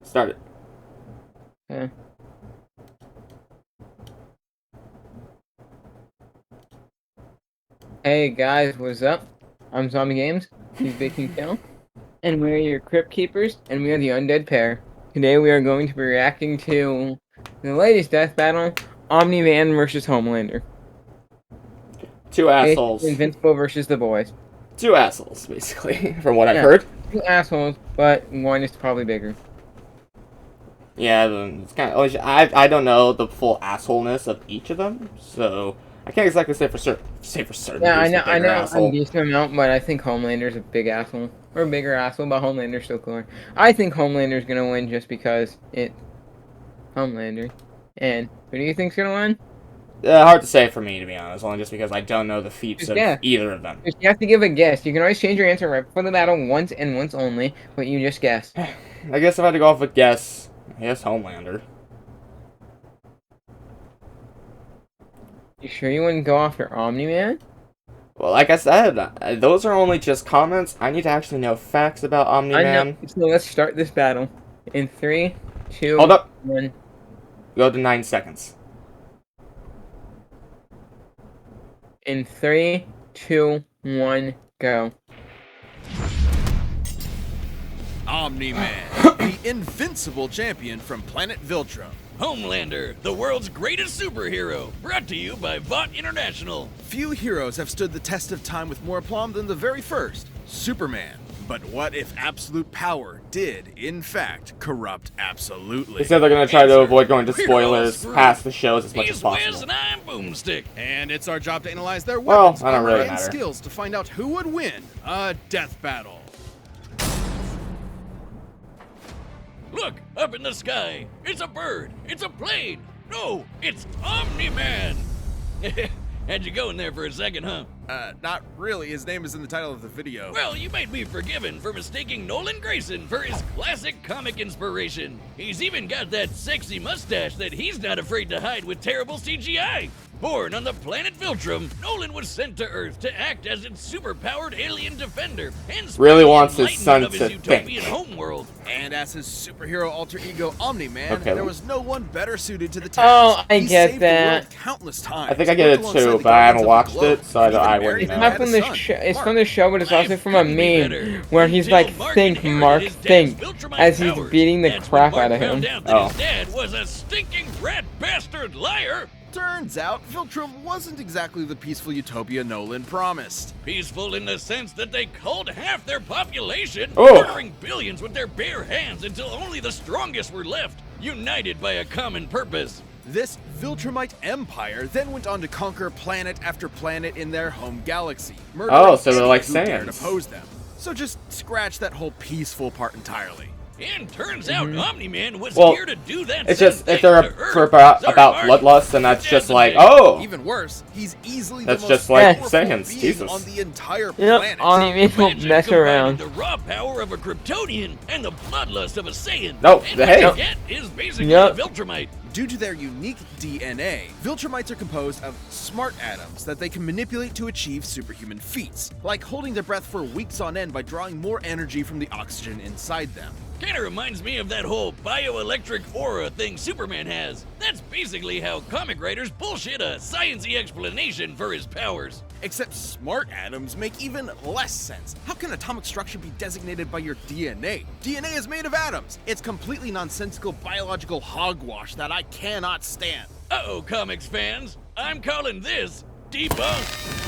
Start it. Okay. Hey guys, what's up? I'm Zombie Games, he's Bigkingkill, and we're your Crypt Keepers, and we are the Undead Pair. Today we are going to be reacting to the latest death battle, Omni-Man versus Homelander. Two assholes. Basically, Invincible versus the boys. Two assholes, basically, from what I've Yeah, heard. two assholes, but one is probably bigger. Yeah, it's kind of. I don't know the full assholeness of each of them, so I can't exactly say for certain. Yeah, who's the I bigger know, asshole. a decent amount, but I think Homelander's a big asshole. Or a bigger asshole, but Homelander's still cooler. I think Homelander's gonna win just because it's Homelander. And who do you think's gonna win? Hard to say for me, to be honest, only just because I don't know the feats Just of guess. either of them. You have to give a guess. You can always change your answer right before the battle once and once only, but you just guess. I guess if I had to go off with guess, I guess Homelander. You sure you wouldn't go after Omni-Man? Well, like I said, those are only just comments. I need to actually know facts about Omni-Man. So let's start this battle. In 3, 2, Hold up. 1. Go to 9 seconds. In 3, 2, 1, go. Omni-Man, the invincible champion from planet Viltrum. Homelander, the world's greatest superhero, brought to you by Vought International. Few heroes have stood the test of time with more aplomb than the very first, Superman. But what if absolute power did, in fact, corrupt absolutely? They said they're going to try to avoid going to We're all spoilers screwed. past the shows as much He's as Wes possible. and I'm Boomstick. And it's our job to analyze their Well, weapons, I don't armor, really and matter. skills to find out who would win a death battle. Look, up in the sky. It's a bird. It's a plane. No, it's Omni-Man. Had you go in there for a second, huh? Not really. His name is in the title of the video. Well, you might be forgiven for mistaking Nolan Grayson for his classic comic inspiration. He's even got that sexy mustache that he's not afraid to hide with terrible CGI. Born on the planet Viltrum, Nolan was sent to Earth to act as its superpowered alien defender and Really spread the wants his son enlightenment of his to utopian think. homeworld. And as his superhero alter ego Omni-Man, Okay. there was no one better suited to the task. Oh, I He get saved that. The world countless times. I think I get it worked alongside too, the but I haven't Guardians of the watched Globe, it, so I and even wouldn't married It's know. and not had from a the son, show. It's Mark. from the show, but it's also Life from a couldn't be better. meme where he's Until like, Mark think, inherited Mark, his dad's think, Viltrumite as he's powers. beating the That's when crap Mark out of found him. out that Oh. his dad was a stinking rat bastard liar. Turns out, Viltrum wasn't exactly the peaceful utopia Nolan promised. Peaceful in the sense that they culled half their population, Oh. murdering billions with their bare hands until only the strongest were left, united by a common purpose. This Viltrumite empire then went on to conquer planet after planet in their home galaxy, murdering Oh, so they're any like who dared Saiyans. oppose them. So just scratch that whole peaceful part entirely. And turns out Omni-Man was Well, here to do that It's same just, thing if they're to Earth. for about Sorry, Mark. bloodlust, then that's Your just dad's a like, dick. oh! Even worse, he's easily That's the just most like powerful Saiyans, being Jesus. on the entire Yep, planet. Omni-Man will Imagine mess combining around. the raw power of a Kryptonian and the bloodlust of a Saiyan. No, and hey. what you get is basically Yep. a Viltrumite. Due to their unique DNA, Viltrumites are composed of smart atoms that they can manipulate to achieve superhuman feats, like holding their breath for weeks on end by drawing more energy from the oxygen inside them. Kinda reminds me of that whole bioelectric aura thing Superman has. That's basically how comic writers bullshit a science-y explanation for his powers. Except smart atoms make even less sense. How can atomic structure be designated by your DNA? DNA is made of atoms. It's completely nonsensical biological hogwash that I cannot stand. Uh-oh, comics fans. I'm calling this debunked.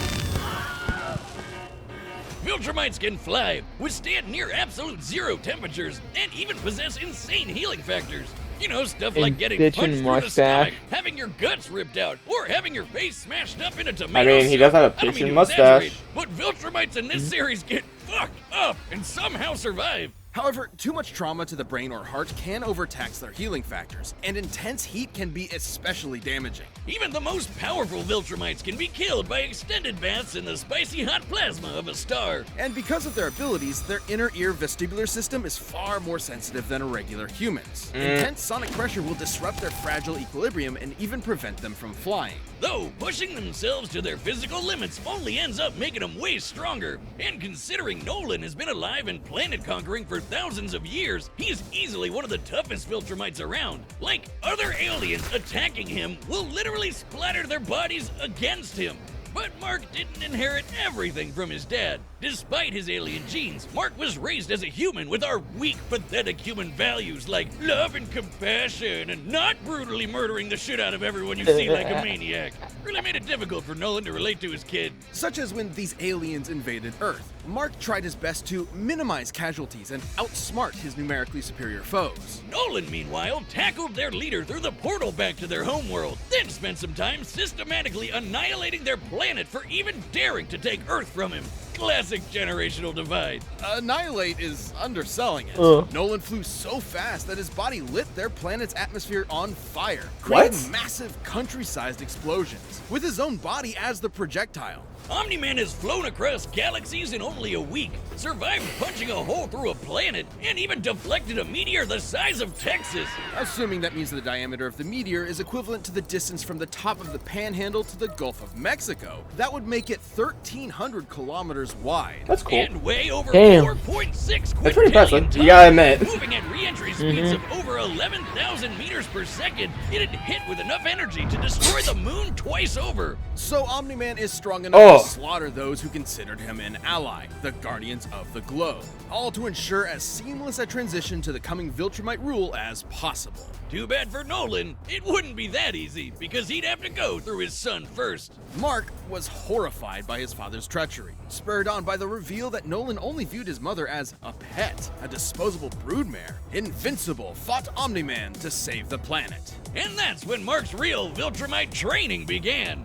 Viltrumites can fly, withstand near absolute zero temperatures, and even possess insane healing factors. You know, stuff like And getting bitchin' punched through the mustache. stomach, having your guts ripped out, or having your face smashed up in a tomato I mean, he soup. does have a I don't mean bitchin' to mustache. exaggerate, But Viltrumites in this series get fucked up and somehow survive. However, too much trauma to the brain or heart can overtax their healing factors, and intense heat can be especially damaging. Even the most powerful Viltrumites can be killed by extended baths in the spicy hot plasma of a star. And because of their abilities, their inner ear vestibular system is far more sensitive than a regular human's. Intense sonic pressure will disrupt their fragile equilibrium and even prevent them from flying. Though pushing themselves to their physical limits only ends up making them way stronger. And considering Nolan has been alive and planet conquering for thousands of years, he is easily one of the toughest Viltrumites around. Like, other aliens attacking him will literally splatter their bodies against him. But Mark didn't inherit everything from his dad. Despite his alien genes, Mark was raised as a human with our weak, pathetic human values like love and compassion and not brutally murdering the shit out of everyone you see like a maniac. Really made it difficult for Nolan to relate to his kid. Such as when these aliens invaded Earth. Mark tried his best to minimize casualties and outsmart his numerically superior foes. Nolan, meanwhile, tackled their leader through the portal back to their homeworld, then spent some time systematically annihilating their planet for even daring to take Earth from him. Classic generational divide. Annihilate is underselling it. Nolan flew so fast that his body lit their planet's atmosphere on fire, creating massive country-sized explosions, with his own body as the projectile. Omni-Man has flown across galaxies in only a week, survived punching a hole through a planet, and even deflected a meteor the size of Texas. Assuming that means the diameter of the meteor is equivalent to the distance from the top of the Panhandle to the Gulf of Mexico, that would make it 1,300 kilometers wide. That's cool. And way over Damn. 4.6 That's pretty impressive, tons, you gotta admit. Moving at re-entry speeds of over 11,000 meters per second, it had hit with enough energy to destroy the moon twice over. So Omni-Man is strong enough to Oh. slaughter those who considered him an ally, the Guardians of the Globe, all to ensure as seamless a transition to the coming Viltrumite rule as possible. Too bad for Nolan, it wouldn't be that easy, because he'd have to go through his son first. Mark was horrified by his father's treachery, spurred on by the reveal that Nolan only viewed his mother as a pet, a disposable broodmare. Invincible fought Omni-Man to save the planet. And that's when Mark's real Viltrumite training began.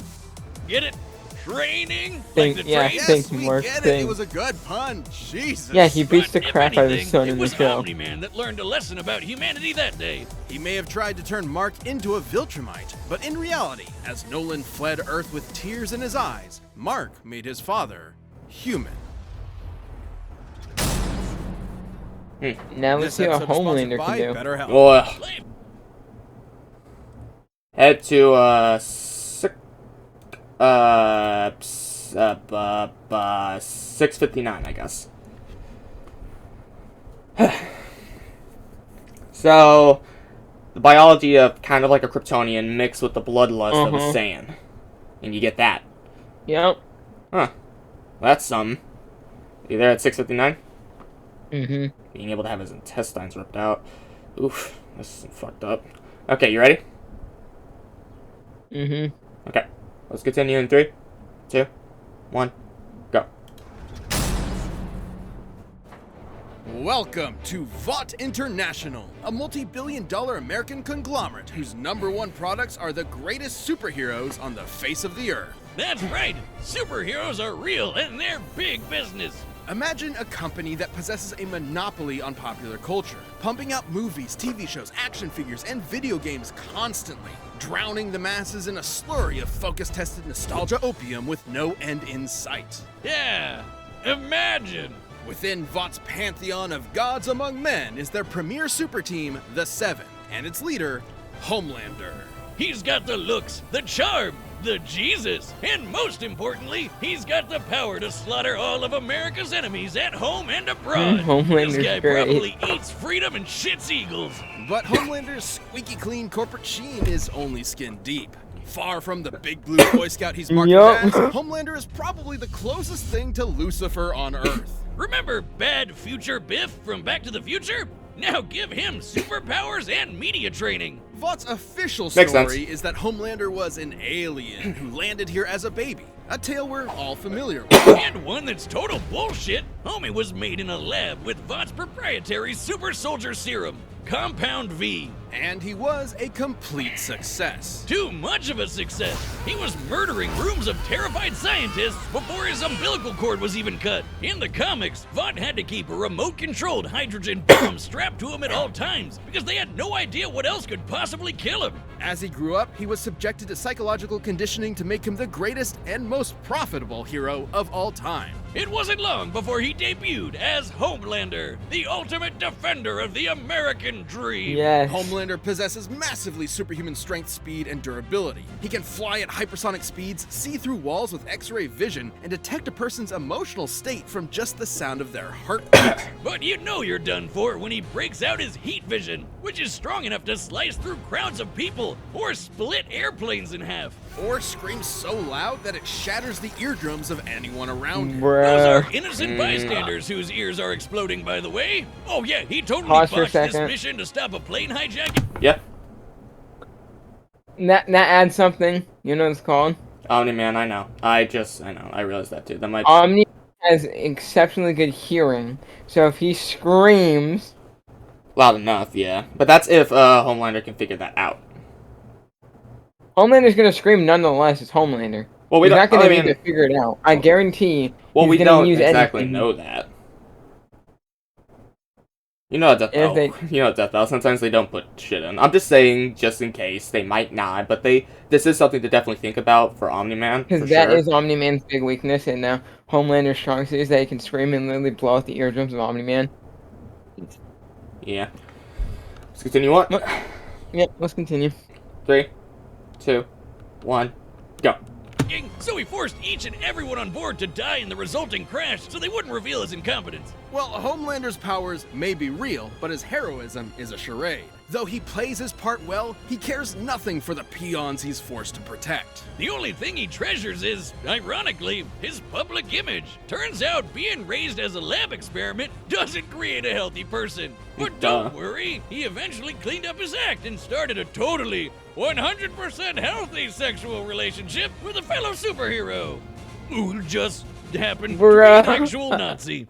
Get it? Training? Like the Yeah. train? Thanks, we Mark, get it. thanks. It was a good pun. Jesus. Yeah, he beats the But if crap out of his anything, son it in the was show. Omni-Man that learned a lesson about humanity that day. He may have tried to turn Mark into a Viltrumite, but in reality, as Nolan fled Earth with tears in his eyes, Mark made his father human. Now let's see what Homelander can do. BetterHelp. Well, Blame head to 659, I guess. So, the biology of kind of like a Kryptonian mixed with the bloodlust of a Saiyan. And you get that. Yep. Huh. That's some. You there at 659? Mm-hmm. Being able to have his intestines ripped out. Oof, this is fucked up. Okay, you ready? Mm-hmm. Okay. Let's continue in 3, 2, 1, go. Welcome to Vought International, a multi-billion-dollar American conglomerate whose #1 products are the greatest superheroes on the face of the earth. That's right. Superheroes are real and they're big business. Imagine a company that possesses a monopoly on popular culture, pumping out movies, TV shows, action figures, and video games constantly, drowning the masses in a slurry of focus-tested nostalgia opium with no end in sight. Yeah. Imagine. Within Vought's pantheon of gods among men is their premier super team, the Seven, and its leader, Homelander. He's got the looks, the charm, the Jesus, and most importantly, he's got the power to slaughter all of America's enemies at home and abroad. Homelander's This guy great. probably eats freedom and shits eagles. But Homelander's squeaky clean corporate sheen is only skin deep. Far from the big blue Boy Scout he's marketed Yup. as, Homelander is probably the closest thing to Lucifer on Earth. Remember Bad Future Biff from Back to the Future? Now give him superpowers and media training. Vought's official Makes story sense. is that Homelander was an alien who landed here as a baby, a tale we're all familiar with. And one that's total bullshit. Homie was made in a lab with Vought's proprietary super soldier serum, Compound V. And he was a complete success. Too much of a success. He was murdering rooms of terrified scientists before his umbilical cord was even cut. In the comics, Vought had to keep a remote-controlled hydrogen bomb strapped to him at all times because they had no idea what else could possibly kill him. As he grew up, he was subjected to psychological conditioning to make him the greatest and most profitable hero of all time. It wasn't long before he debuted as Homelander, the ultimate defender of the American dream. Yes. Homelander possesses massively superhuman strength, speed, and durability. He can fly at hypersonic speeds, see through walls with X-ray vision, and detect a person's emotional state from just the sound of their heartbeat. But you know you're done for when he breaks out his heat vision, which is strong enough to slice through crowds of people or split airplanes in half. Or screams so loud that it shatters the eardrums of anyone around him. Those are Bruh. innocent bystanders whose ears are exploding, by the way. Oh yeah, he totally Pause for a botched this second. mission to stop a plane hijacking. Yeah. That adds something. You know what it's called? Omni-Man, I know. I know. I realized that too. That might. Omni has exceptionally good hearing, so if he screams, Loud enough, yeah. But that's if Homelander can figure that out. Homelander's gonna scream nonetheless. It's Homelander. Well, we He's don't. not gonna I need mean, to figure it out. I guarantee. well, he's we gonna don't use exactly anything. know that. You know, Death If they- You know, Death Battle. Sometimes they don't put shit in. I'm just saying, just in case they might not. But this is something to definitely think about for Omni-Man. Because For that sure. is Omni-Man's big weakness, and Homelander's strong suit is that he can scream and literally blow out the eardrums of Omni-Man. Yeah. Let's continue on. What? Yep, let's continue. 3, 2, 1, go. So he forced each and everyone on board to die in the resulting crash so they wouldn't reveal his incompetence. Well, Homelander's powers may be real, but his heroism is a charade. Though he plays his part well, he cares nothing for the peons he's forced to protect. The only thing he treasures is, ironically, his public image. Turns out being raised as a lab experiment doesn't create a healthy person. But don't worry, he eventually cleaned up his act and started a totally 100% healthy sexual relationship with a fellow superhero who just happened to be an Bruh. actual Nazi.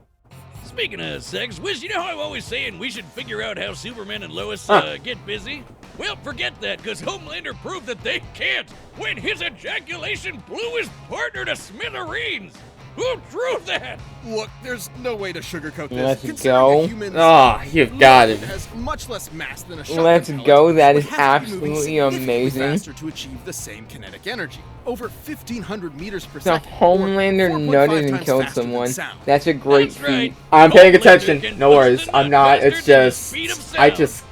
Speaking of sex, Wiz, you know how I'm always saying we should figure out how Superman and Lois get busy? Well, forget that, because Homelander proved that they can't when his ejaculation blew his partner to smithereens. Who drew that? Look, there's no way to sugarcoat this. Let's Considering go. a human's Oh, you've got it. has much less mass than a shotgun Let's pellet, go, that would is have to be moving absolutely significantly amazing. faster to achieve the same kinetic energy, over 1,500 meters per So second. or Homelander 4.5 nutted and times killed faster than someone. sound. That's a great That's right. feat. I'm paying Homelander attention. can No push worries. the I'm nut not. faster It's than the just. speed of I sound. just.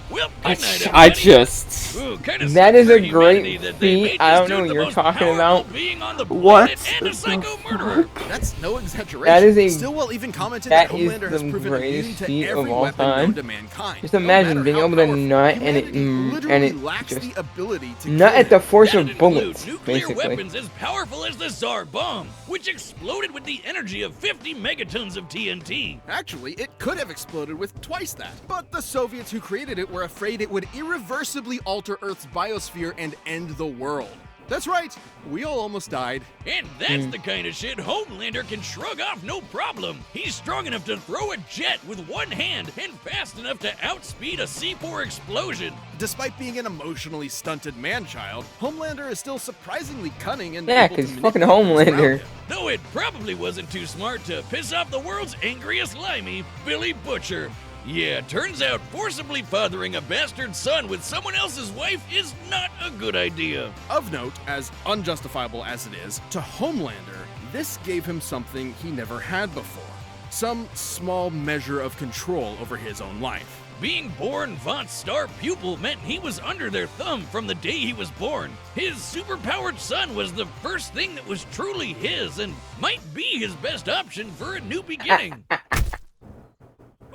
Well, I good night, I everybody. just. Ooh, kinda That sucks is for a great humanity that they feat. made I this don't know dude what the you're most talking powerful about. being on the What? planet and a the psycho murderer. That's no exaggeration. That is a- Stillwell even commented that that is Homelander has the proven immune greatest to feat of every all weapon time. known to mankind. Just No imagine matter being how able to powerful, nut and it- humanity and literally it lacks just- the ability to Nut kill at the him. force That'd of bullets, include nuclear basically. weapons as powerful as the Tsar bomb, which exploded with the energy of 50 megatons of TNT. Actually, it could have exploded with twice that. But the Soviets who created it were afraid it would irreversibly alter Earth's biosphere and end the world. That's right, we all almost died. And that's the kind of shit Homelander can shrug off no problem. He's strong enough to throw a jet with one hand and fast enough to outspeed a C4 explosion. Despite being an emotionally stunted man-child, Homelander is still surprisingly cunning and Yeah, able to 'cause fucking manipulate those around Homelander. him. Though it probably wasn't too smart to piss off the world's angriest limey, Billy Butcher. Yeah, turns out forcibly fathering a bastard son with someone else's wife is not a good idea. Of note, as unjustifiable as it is, to Homelander, this gave him something he never had before. Some small measure of control over his own life. Being born Vought's star pupil meant he was under their thumb from the day he was born. His superpowered son was the first thing that was truly his and might be his best option for a new beginning.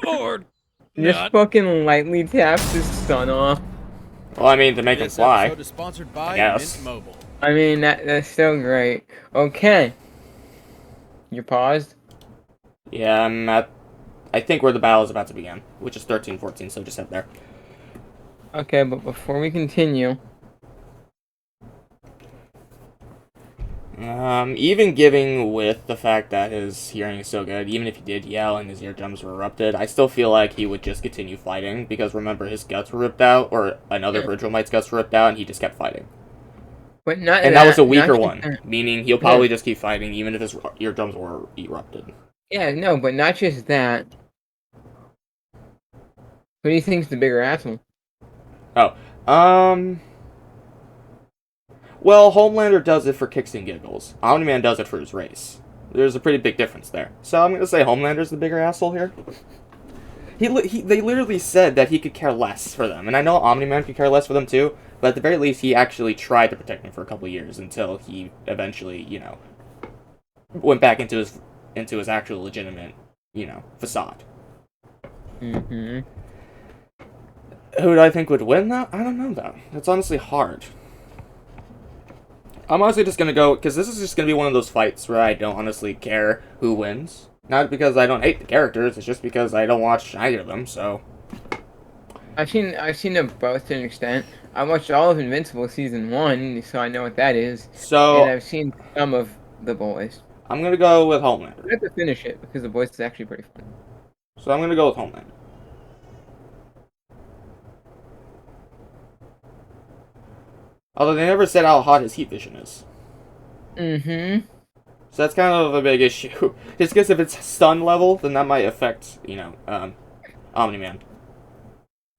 Or Just not. fucking lightly taps his son off. Well, I mean, to make him This fly. episode is sponsored by guess. Mint Mobile. I mean, that's still great. Okay. You paused? Yeah, I'm at. I think where the battle is about to begin, which is 13-14. So just head there. Okay, but before we continue, Even giving with the fact that his hearing is so good, even if he did yell and his eardrums were erupted, I still feel like he would just continue fighting, because remember, his guts were ripped out, or another Virgil Might's guts were ripped out, and he just kept fighting. but not And that was a weaker not- one, meaning he'll probably just keep fighting, even if his eardrums were erupted. Yeah, no, but not just that. Who do you think's the bigger asshole? Well, Homelander does it for kicks and giggles. Omni-Man does it for his race. There's a pretty big difference there. So I'm gonna say Homelander's the bigger asshole here. They literally said that he could care less for them, and I know Omni-Man could care less for them too. But at the very least, he actually tried to protect them for a couple of years until he eventually, you know, went back into his actual legitimate, you know, facade. Mm-hmm. Who do I think would win that? I don't know, though. It's honestly hard. I'm honestly just gonna go, because this is just gonna be one of those fights where I don't honestly care who wins. Not because I don't hate the characters, it's just because I don't watch either of them, so... I've seen them both to an extent. I watched all of Invincible Season 1, so I know what that is. So... And I've seen some of The Boys. I'm gonna go with Homelander. I have to finish it, because The Boys is actually pretty fun. So I'm gonna go with Homelander. Although they never said how hot his heat vision is. Mm-hmm. So that's kind of a big issue. Just because if it's stun level, then that might affect, you know, Omni-Man.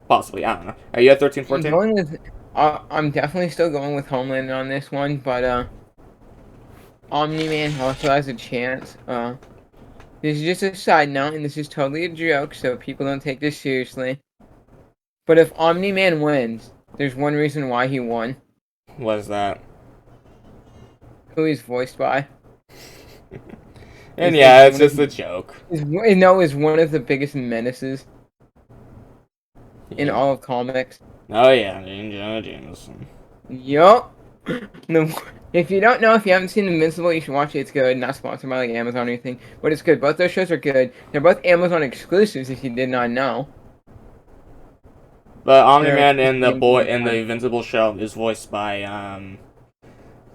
Possibly, I don't know. Are you at 13-14? I'm definitely still going with Homelander on this one, but Omni-Man also has a chance. This is just a side note, and this is totally a joke, so people don't take this seriously. But if Omni-Man wins, there's one reason why he won. What is that? Who he's voiced by. And yeah, it's just a joke. Is one of the biggest menaces in all of comics. Oh yeah, Jonah Jameson. Yup. If you don't know, if you haven't seen Invincible, you should watch it. It's good. Not sponsored by like Amazon or anything, but it's good. Both those shows are good. They're both Amazon exclusives. If you did not know. But Omni-Man in the Invincible show is voiced by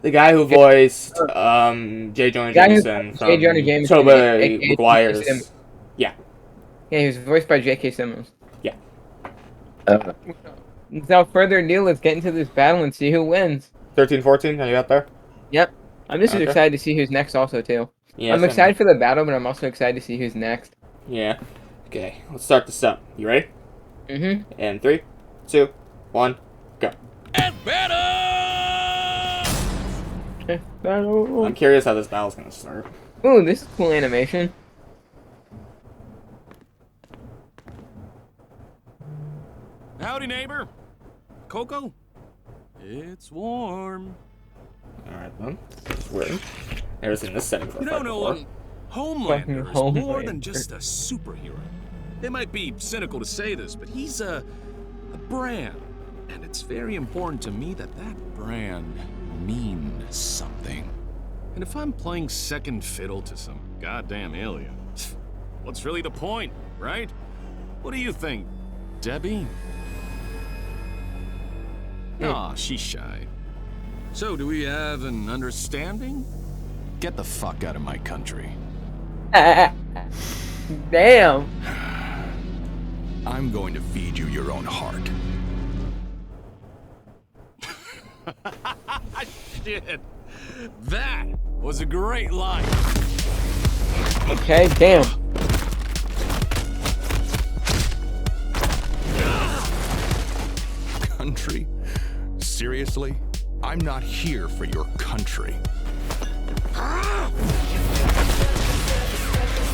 the guy who voiced J. Jonah Jameson from Tobey Maguire's. Yeah. Yeah, he was voiced by J.K. Simmons. Yeah. Without further ado, let's get into this battle and see who wins. 13-14, are you out there? Yep. I'm just excited to see who's next also, too. Yeah, I'm excited for the battle, but I'm also excited to see who's next. Yeah. Okay, let's start this up. You ready? Mm-hmm. And 3, 2, 1, go. And battle! Battle. I'm curious how this battle's gonna start. Ooh, this is cool animation. Howdy, neighbor. Coco? It's warm. Alright then. It's weird. Never seen this setting for a You fight know, before. Homelander is more than just a superhero. It might be cynical to say this, but he's a brand. And it's very important to me that that brand means something. And if I'm playing second fiddle to some goddamn alien, what's really the point, right? What do you think, Debbie? Aw, she's shy. So, do we have an understanding? Get the fuck out of my country. Damn. I'm going to feed you your own heart. Shit. That was a great line. Okay, damn. Country? Seriously? I'm not here for your country.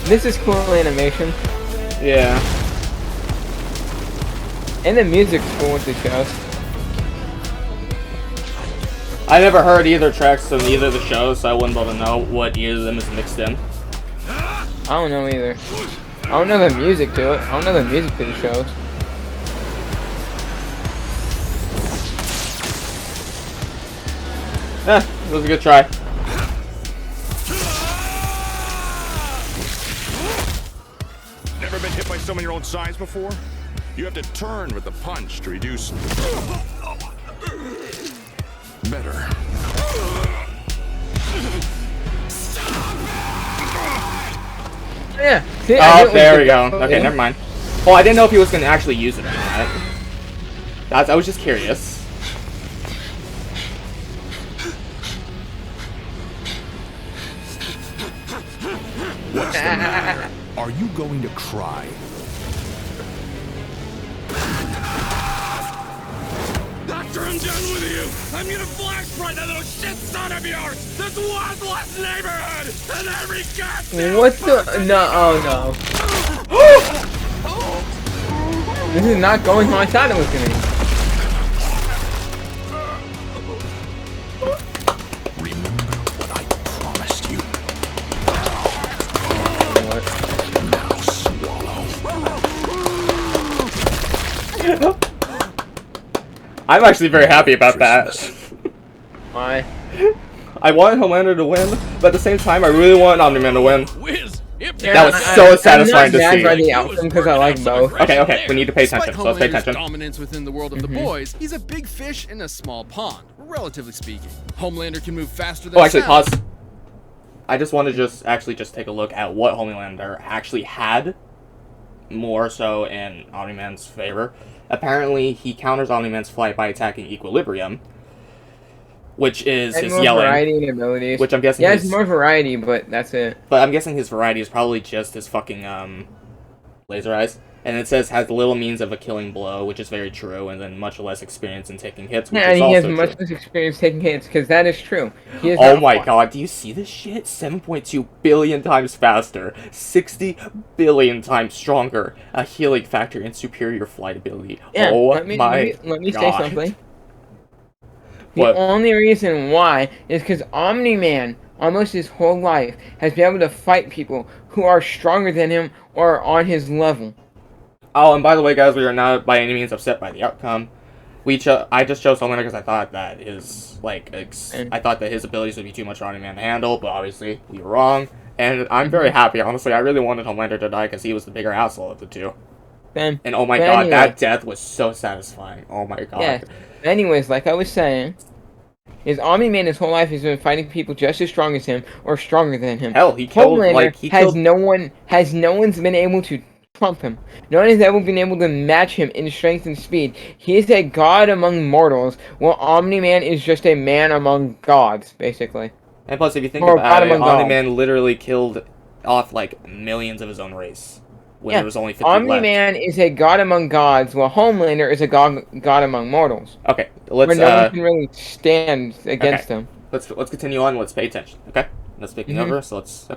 This is cool animation. Yeah. And the music's cool with the shows. I never heard either tracks from either of the shows, so I wouldn't be able to know what either of them is mixed in. I don't know either. I don't know the music to it. I don't know the music to the shows. It was a good try. Never been hit by someone your own size before? You have to turn with the punch to reduce... Better. Yeah. See, Oh, there we go. Okay, never mind. Well, I didn't know if he was going to actually use it or not. I was just curious. What's the matter? Are you going to cry? After I'm done with you! you! I'm gonna flash right that little shit son of yours! This worthless neighborhood! And every goddamn What the? No, oh no. This is not going how I thought it was gonna be. Remember what I promised you. What? Now swallow. I'm actually very happy about that. Why? I wanted Homelander to win, but at the same time, I really wanted Omni-Man to win. Whiz, if That was so satisfying to I'm not see. mad by the outcome because I like both. Okay, we need to pay attention, Despite so let's pay Homelander's attention. dominance within the world of the boys, he's a big fish in a small pond, relatively speaking. Homelander can move faster than Oh, actually, sound. pause. I just want to just take a look at what Homelander actually had, more so in Omni-Man's favor. Apparently, he counters Omni-Man's flight by attacking Equilibrium, which is his more yelling. variety and abilities. Which I'm guessing Yeah, is- it's more variety, but that's it. But I'm guessing his variety is probably just his fucking laser eyes. And it says has little means of a killing blow, which is very true, and then much less experience in taking hits, which Yeah, is and he has also much true. less experience taking hits, because that is true. He is Oh not my fun. god, do you see this shit? 7.2 billion times faster, 60 billion times stronger, a healing factor, and superior flight ability. Yeah, oh let me say god. something. What? The only reason why is because Omni-Man, almost his whole life, has been able to fight people who are stronger than him or are on his level. Oh, and by the way, guys, we are not by any means upset by the outcome. I just chose Homelander because I thought that his I thought that his abilities would be too much for Omni-Man to handle, but obviously we were wrong. And I'm very happy, honestly. I really wanted Homelander to die because he was the bigger asshole of the two. Then, And oh my but god, anyway. that death was so satisfying. Oh my god. Yeah. Anyways, like I was saying, is Omni-Man his whole life has been fighting people just as strong as him or stronger than him. Hell, he killed Homelander has no one's been able to trump him. No one has ever been able to match him in strength and speed. He is a god among mortals, while Omni-Man is just a man among gods, basically. And plus, if you think Or about it, God among Omni-Man literally killed off like millions of his own race when there was only 50 left. Omni-Man is a god among gods, while Homelander is a god among mortals. Okay, Where let's no one can really stand against him. let's continue on. Let's pay attention. Okay, let's take over. So let's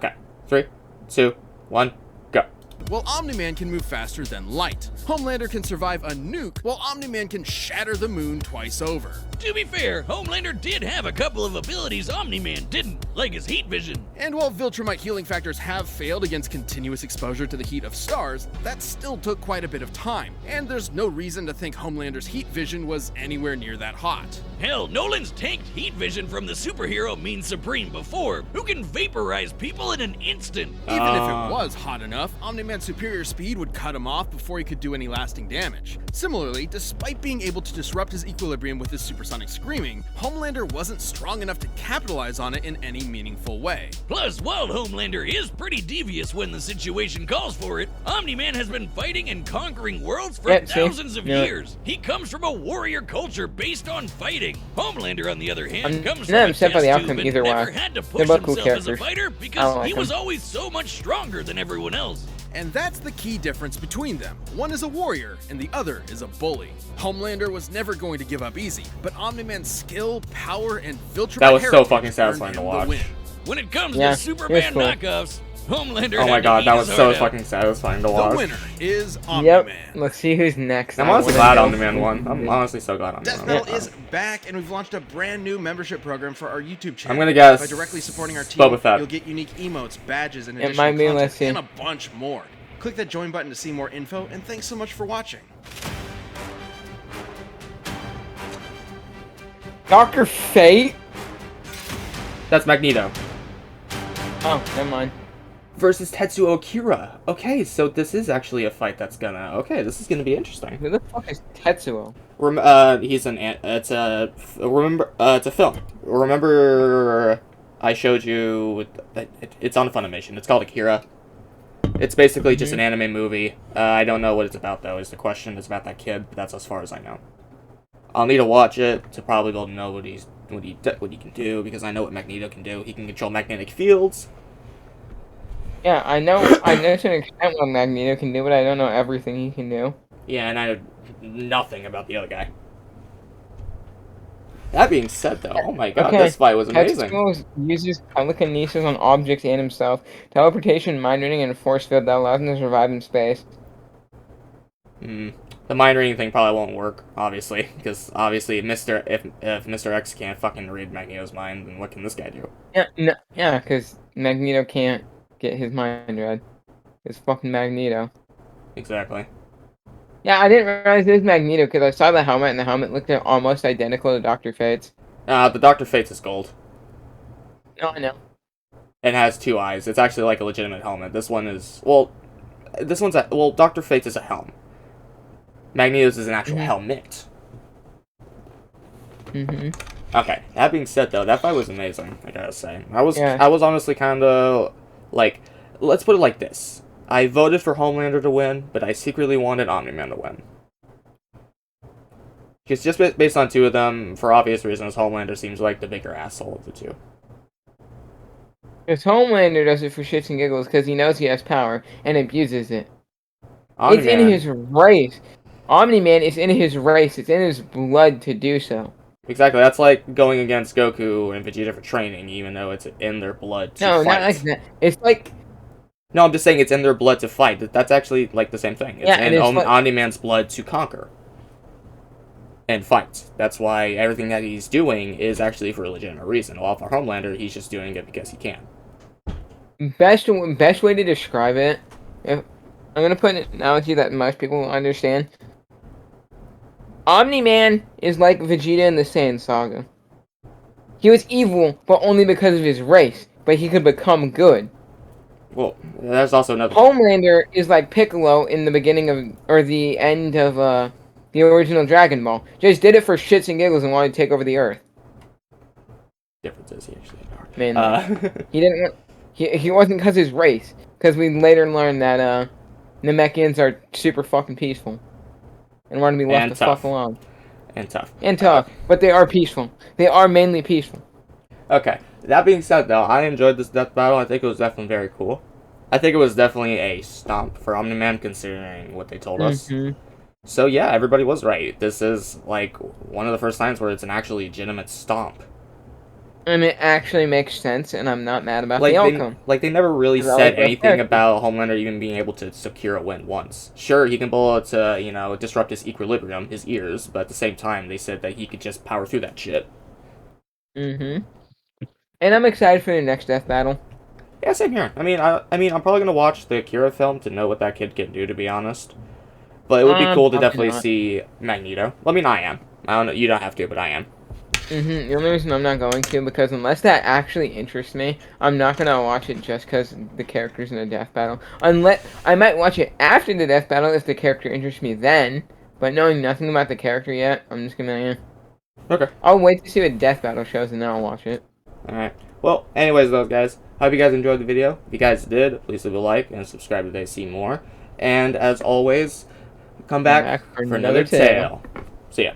3, 2, 1, go. Well, Omni-Man can move faster than light. Homelander can survive a nuke, while Omni-Man can shatter the moon twice over. To be fair, Homelander did have a couple of abilities Omni-Man didn't, like his heat vision. And while Viltrumite healing factors have failed against continuous exposure to the heat of stars, that still took quite a bit of time, and there's no reason to think Homelander's heat vision was anywhere near that hot. Hell, Nolan's tanked heat vision from the superhero Mean Supreme before, who can vaporize people in an instant. Even if it was hot enough, Omni-Man's superior speed would cut him off before he could do any lasting damage. Similarly, despite being able to disrupt his equilibrium with his supersonic screaming, Homelander wasn't strong enough to capitalize on it in any meaningful way. Plus, while Homelander is pretty devious when the situation calls for it, Omni-Man has been fighting and conquering worlds for thousands of years. He comes from a warrior culture based on fighting. Homelander, on the other hand, comes from a upset by test the tube outcome and either never way. had to They're push both cool himself as a characters. fighter I because like he was them. always so much stronger than everyone else. And that's the key difference between them. One is a warrior, and the other is a bully. Homelander was never going to give up easy, but Omni-Man's skill, power, and Viltrumite That was so heritage fucking earned satisfying him to the watch. win. When it comes Yeah, to it's Superman cool. knockoffs, Homelander Oh my had to god, eat that his was so heart out. fucking satisfying to The watch. winner is Yep. Omni-Man. Let's see who's next. I'm I honestly wanna glad go Omni-Man see won. who I'm it is. honestly so glad Death Omni-Man Battle won. is back, and we've launched a brand new membership program for our YouTube channel. I'm gonna guess By directly supporting our team, Boba Fett. you'll get unique emotes, badges, and It additional might be, let's see. content, and a bunch more. Click that join button to see more info, and thanks so much for watching. Dr. Fate? That's Magneto. Oh, never mind. Versus Tetsuo Akira. Okay, so this is actually a fight that's gonna... Okay, this is gonna be interesting. Who the fuck is Tetsuo? He's an... It's a... Remember... it's a film. Remember... I showed you... It's on Funimation. It's called Akira. It's basically just an anime movie. I don't know what it's about, though, is the question. It's about that kid, but that's as far as I know. I'll need to watch it to probably be able to know what he can do, because I know what Magneto can do. He can control magnetic fields. Yeah, I know to an extent what Magneto can do, but I don't know everything he can do. Yeah, and I know nothing about the other guy. That being said, though, oh my god, Okay. this fight was amazing. Tetsuo uses telekinesis on objects and himself, teleportation, mind reading, and a force field that allows him to survive in space. The mind reading thing probably won't work, obviously, because obviously, if Mr. X can't fucking read Magneto's mind, then what can this guy do? Yeah, because Magneto can't get his mind read. It's fucking Magneto. Exactly. Yeah, I didn't realize it was Magneto because I saw the helmet and the helmet looked almost identical to Dr. Fate's. The Dr. Fate's is gold. No, I know. It has 2 eyes. It's actually like a legitimate helmet. This one is, well, Dr. Fate's is a helm. Magneto's is an actual helmet. Okay, that being said, though, that fight was amazing, I gotta say. I was honestly kind of, like, let's put it like this. I voted for Homelander to win, but I secretly wanted Omni-Man to win. Because just based on 2 of them, for obvious reasons, Homelander seems like the bigger asshole of the 2. Because Homelander does it for shits and giggles because he knows he has power and abuses it. It's in his race. Omni-Man is in his race. It's in his blood to do so. Exactly. That's like going against Goku and Vegeta for training, even though it's in their blood to fight. No, not like that. It's like... No, I'm just saying it's in their blood to fight. That's actually like the same thing. It's in Omni-Man's blood to conquer and fight. That's why everything that he's doing is actually for a legitimate reason. While for Homelander, he's just doing it because he can. Best way to describe it, I'm going to put an analogy that most people will understand. Omni-Man is like Vegeta in the Saiyan Saga. He was evil, but only because of his race, but he could become good. Well, there's also another... Homelander is like Piccolo in the beginning of, or the end of, the original Dragon Ball. Just did it for shits and giggles and wanted to take over the Earth. Differences he actually are. Man, he didn't want... He wasn't because of his race. Because we later learned that, Namekians are super fucking peaceful. And want to be left the fuck alone. And tough. And tough. But they are peaceful. They are mainly peaceful. Okay. That being said, though, I enjoyed this death battle. I think it was definitely very cool. I think it was definitely a stomp for Omni-Man, considering what they told us. So, yeah, everybody was right. This is, like, one of the first times where it's an actually legitimate stomp. And it actually makes sense, and I'm not mad about the outcome. They never really said anything about Homelander even being able to secure a win once. Sure, he can blow it to, you know, disrupt his equilibrium, his ears, but at the same time, they said that he could just power through that shit. And I'm excited for the next death battle. Yeah, same here. I mean, I'm probably gonna watch the Akira film to know what that kid can do, to be honest. But it would be cool to definitely see Magneto. Well, I mean, I am. I don't know. You don't have to, but I am. The only reason I'm not going to, because unless that actually interests me, I'm not gonna watch it just because the character's in a death battle. Unless I might watch it after the death battle if the character interests me then. But knowing nothing about the character yet, I'm just gonna. Okay. I'll wait to see what death battle shows and then I'll watch it. Alright. Well, anyways, though, guys, hope you guys enjoyed the video. If you guys did, please leave a like and subscribe to see more. And as always, come back for another tale. See ya.